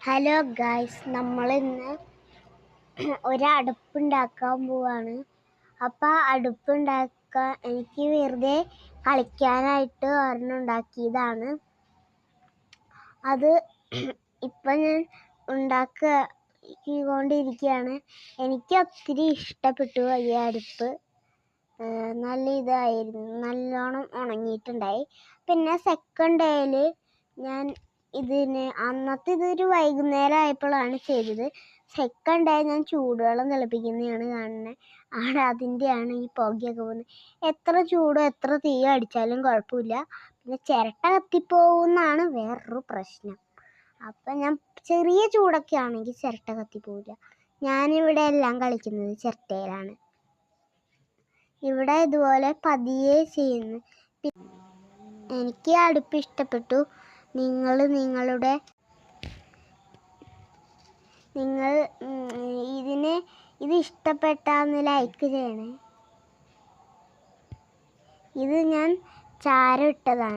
Hello guys, നമ്മളിന്ന് ഒരടുപ്പുണ്ടാക്കാൻ പോവാണ്. അപ്പം ആ അടുപ്പുണ്ടാക്കാൻ എനിക്ക് വെറുതെ കളിക്കാനായിട്ട് ഒരെണ്ണം ഉണ്ടാക്കിയതാണ്. അത് ഇപ്പം ഞാൻ ഉണ്ടാക്കിക്കൊണ്ടിരിക്കുകയാണ്. എനിക്ക് ഒത്തിരി ഇഷ്ടപ്പെട്ടു ഈ അടുപ്പ്. നല്ല ഇതായിരുന്നു, നല്ലോണം ഉണങ്ങിയിട്ടുണ്ടായി. പിന്നെ സെക്കൻഡ് ഡേയിൽ ഞാൻ അന്നത്തെ ഇതൊരു വൈകുന്നേരം ആയപ്പോഴാണ് ചെയ്തത്. സെക്കൻഡ് ഡേ ഞാൻ ചൂടുവെള്ളം തിളപ്പിക്കുന്നതാണ് കാണുന്നത്. അതിൻ്റെയാണ് ഈ പുകയൊക്കെ പോകുന്നത്. എത്ര ചൂടോ എത്ര തീ അടിച്ചാലും കുഴപ്പമില്ല. പിന്നെ ചിരട്ട കത്തിപ്പോകുന്നതാണ് വേറൊരു പ്രശ്നം. അപ്പം ഞാൻ ചെറിയ ചൂടൊക്കെ ആണെങ്കിൽ ചിരട്ട കത്തിപ്പോവില്ല. ഞാനിവിടെ എല്ലാം കളിക്കുന്നത് ചിരട്ടയിലാണ്. ഇവിടെ ഇതുപോലെ പതിയെ ചെയ്യുന്നു. എനിക്ക് അടുപ്പ് ഇഷ്ടപ്പെട്ടു. നിങ്ങൾ ഇത് ഇഷ്ടപ്പെട്ടാന്ന് ലൈക്ക് ചെയ്യണേ. ഇത് ഞാൻ ചാരം ഇട്ടതാണ്.